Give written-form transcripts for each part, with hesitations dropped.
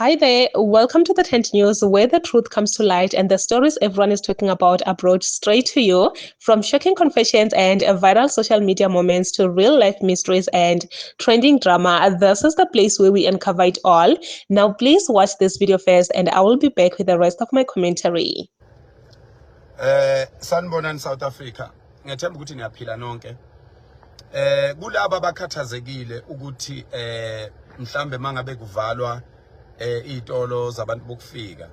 Hi there, welcome to the Tent News, where the truth comes to light and the stories everyone is talking about are brought straight to you. From shocking confessions and viral social media moments to real life mysteries and trending drama, this is the place where we uncover it all. Now, please watch this video first, and I will be back with the rest of my commentary. Sanibonani South Africa. Ngethemba ukuthi niyaphila nonke. Kulabo abakhathazekile ukuthi mhlambe mangabe kuvalwa izitolo zabantu bokufika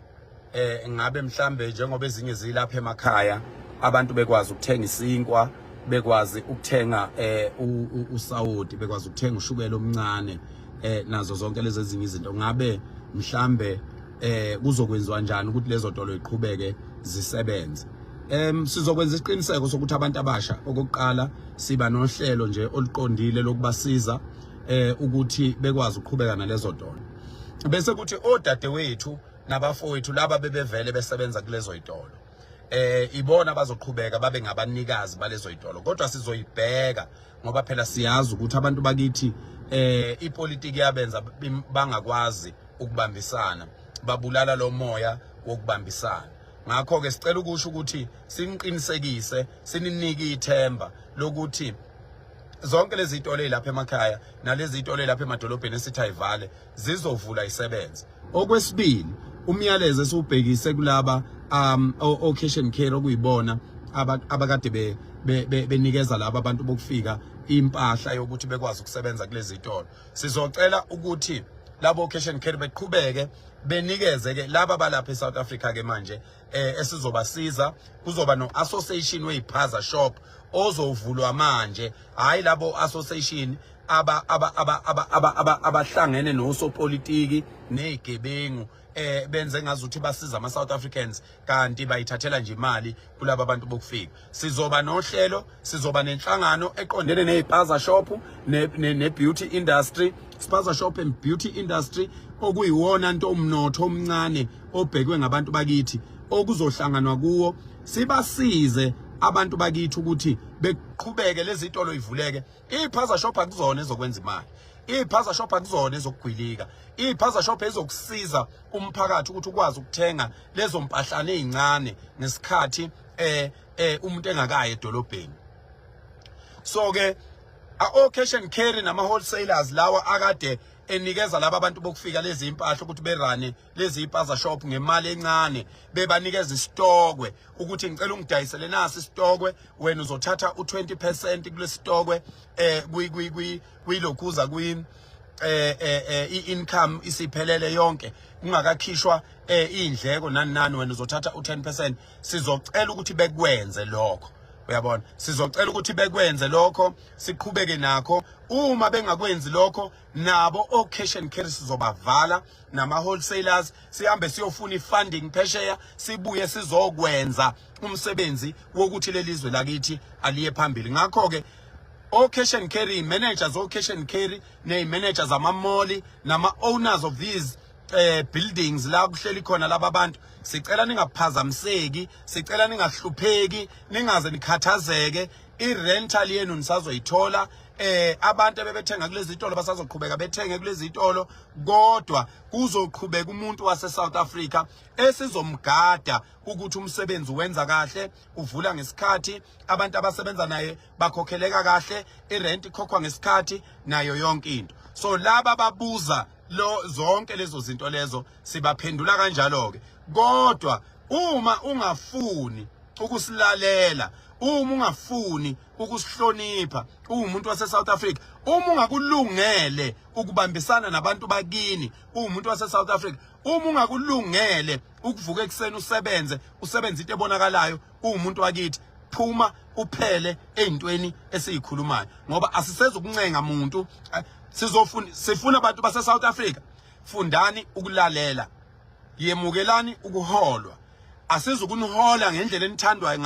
ngabe mhlambe njengoba ezinye zilapha emakhaya abantu bekwazi ukuthenga isinkwa, bekwazi ukuthenga usawoti, bekwazi ukuthenga ushukela omncane nazo zonke lezi ezinye izinto, ngabe mhlambe kuzokwenziwa kanjani ukuthi lezo tolo iqhubeke zisebenze. Sizokwenza isiqiniseko sokuthi abantu abasha okokuqala siba nohlelo nje oluqondile lokubasiza ukuthi bekwazi ukuqhubeka nalezo tolo, bese kuthi odadewethu nabafowethu laba bebevele besebenza kulezo izitolo ibona bazoqhubeka babe ngabanikazi balezo izitolo. Kodwa sizoyibheka ngoba phela siyazi ukuthi abantu bakithi ipolitiki yabenza bangakwazi ukubambisana, babulala lo moya wokubambisana. Ngakho ke sicela ukusho ukuthi siniqinisekise, sininike ithemba lokuthi zonke lezi izitolo ezilapha emakhaya nalezi izitolo ezilapha emadolobheni esithi ayivale zizovula isebenze. Okwesibili, umyalezo esubhekise kulaba cash and carry okuyibona abakade benikeza laba abantu bokufika impahla yokuthi bekwazi ukusebenza kulezi izitolo. Sizocela ukuthi labo cash and carry beqhubeke benikeze ke laba balapha eSouth Africa ke manje esizobasiza. Kuzoba no association weyipaza shop ozovulwa manje, hayi labo association abahlangene nosopolitiki nezigebengu benze ngazuthi basiza ama South Africans kanti bayithathela nje imali kulabo abantu bokufika. Sizoba nohlelo, sizoba nenhlangano eqondene nezipaza shop ne beauty industry, spaza shop and beauty industry okuyiwona into umnotho omncane obhekwe ngabantu bakithi okuzohlanganwa kuwo sibasize abantu bakithi ukuthi beqhubeke lezi izitolo ivuleke. Ipaza shop akuzona ezokwenza imali, ipaza shop akuzona ezokugwilika, ipaza shop ezokusiza umphakathi ukuthi ukwazi ukuthenga lezo mpahlane ezincane ngesikhathi umuntu engakaye edolobheni. So ke cash and carry nama wholesalers lawa akade enikeza laba abantu bokufika lezi impahla ukuthi berane lezi ipaza shop ngemali encane, bebanikeza isitokwe ukuthi ngicela ungidayisele nasi isitokwe, wena uzothatha u20% kule sitokwe kuyilokhuza i-income isiphelele yonke ungakakhishwa indleko nani, wena uzothatha u10%. Sizocela ukuthi bekwenze lokho, uyabona, sizocela ukuthi bekwenze lokho, siqhubeke nakho. Uma bengakwenzi lokho, nabo cash and carry sizobavala nama wholesalers, sihambe siyofuna ifunding phesheya, sibuye sizokwenza umsebenzi wokuthi lelizwe lakithi aliye phambili. Ngakho ke cash and carry managers, cash and carry ne managers ama-mall nama owners of these buildings la kuhleli khona laba bantu, sicela ningaphazamiseki, sicela ningahlupheki, ningaze nikhathazeke. I-rental yenu nisazoyithola, abantu ebebethenga kulezi izitolo basazoqhubeka bethenge kulezi izitolo, kodwa kuzoqhubeka umuntu wase South Africa esizomgada ukuthi umsebenzi wenza kahle, uvula ngesikhathi, abantu abasebenza naye bakhokheleka kahle, irent ikhokhwa ngesikhathi, nayo yonke into. So laba babuza zonke lezo zinto lezo sibaphendula kanjalo ke. Kodwa uma ungafuni ukusilalela, uma ungafuni ukusihlonipha umuntu wase South Africa, uma ungakulungele ukubambisana nabantu bakini umuntu wase South Africa, uma ungakulungele ukuvuka ekseni usebenze into ebonakalayo umuntu wakithi, phuma uphele ezintweni esizikhulumayo, ngoba asisezokuncenga umuntu. Sifuna abantu base South Africa, fundani ukulalela, yemukelani ukuholwa. Asizukunihola ngendlela enithandwa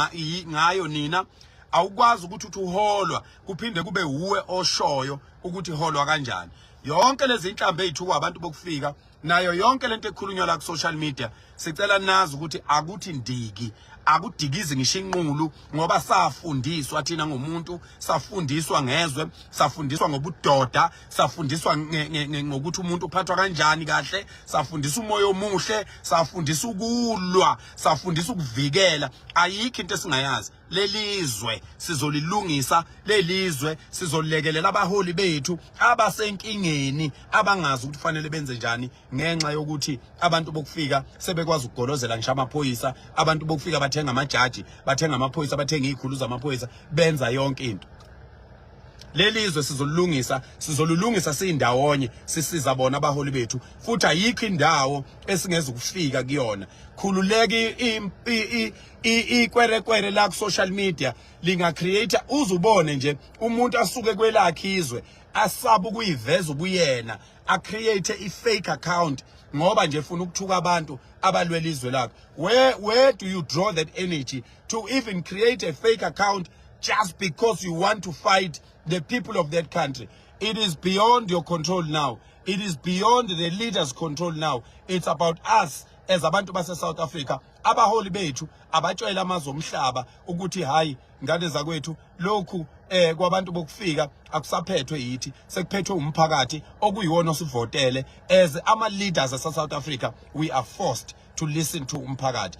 ngayo nina. Awukwazi ukuthi uholwa kuphinde kube uwe oshoyo ukuthi holwa kanjani. Yonke lezi inhlambe ezithu kwabantu bokufika nayo yonke lento ekhulunywa la ku social media sicela nazi ukuthi akuthi ndiki akudikizi ngisho inqulu ngoba safundiswa thina ngomuntu safundiswa ngezwe safundiswa ngobudoda safundiswa ngokuthi umuntu uphathwa kanjani kahle safundiswa umoya omuhle safundiswa ukulwa safundiswa ukuvikela ayikho into esingayazi lelizwe sizolilungisa lelizwe sizolekelela abaholi bethu abasenkingeni abangazi ukuthi kufanele benze njani ngenxa yokuthi abantu bokufika sebekwazi ukugolozela ngisho amaphoyisa abantu bokufika bathenga amajaji bathenga amaphoyisa bathenga izikhulu zamaphoyisa benza yonke into lelizwe sizolulungisa sindawonye sisiza bona abaholi bethu futhi ayikho indawo esingeze ukufika kuyona khululeki ikwerekwere la ku social media linga create uzubone nje umuntu asuke kwelakhe izwe asaba ukuyiveza ubuyena a create a fake account ngoba nje ufuna ukuthuka abantu abalwela izwe lakho where do you draw that energy to even create a fake account just because you want to fight the people of that country? It is beyond your control now. It is beyond the leaders' control now. It's about us as abantu base South Africa. Abaholi bethu abatshela amazwe omhlaba ukuthi hayi ngane zakwethu lokhu kwabantu bokufika akusaphethwe yithi sekuphethwe umphakathi okuyiwona osivotele as ama leaders ase South Africa we are forced to listen to umphakathi.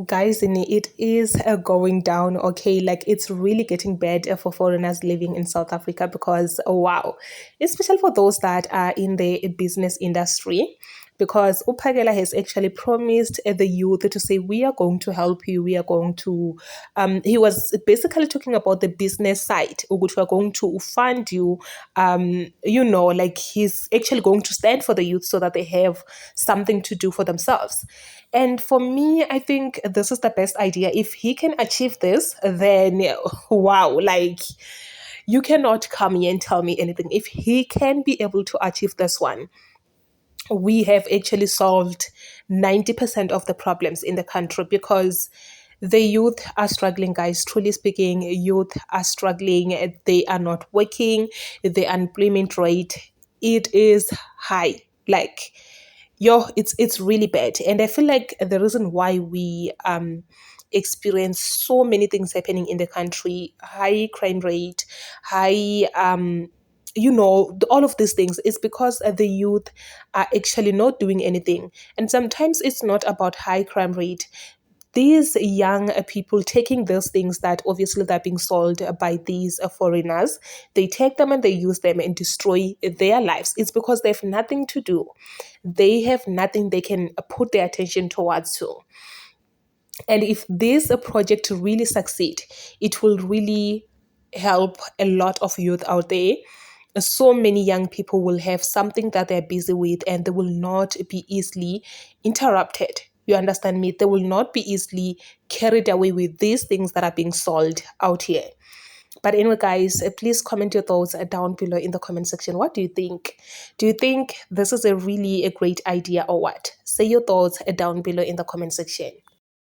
Guys, it is going down, okay? Like, it's really getting bad for foreigners living in South Africa because, wow, especially for those that are in the business industry, because Uphakela has actually promised the youth to say, we are going to help you, we are going to, he was basically talking about the business side, which we are going to fund you, like he's actually going to stand for the youth so that they have something to do for themselves. And for me, I think this is the best idea. If he can achieve this, then wow, like you cannot come here and tell me anything. If he can be able to achieve this one, we have actually solved 90% of the problems in the country because the youth are struggling, guys. Truly speaking, youth are struggling. They are not working. The unemployment rate, it is high. Like, it's really bad. And I feel like the reason why we experience so many things happening in the country, high crime rate, high all of these things is because the youth are actually not doing anything. And sometimes it's not about high crime rate. These young people taking those things that obviously they're being sold by these foreigners, they take them and they use them and destroy their lives. It's because they have nothing to do. They have nothing they can put their attention towards to. And if this project really succeed, it will really help a lot of youth out there. So many young people will have something that they're busy with and they will not be easily interrupted. You understand me? They will not be easily carried away with these things that are being sold out here. But anyway, guys, please comment your thoughts down below in the comment section. What do you think? Do you think this is a great idea or what? Say your thoughts down below in the comment section.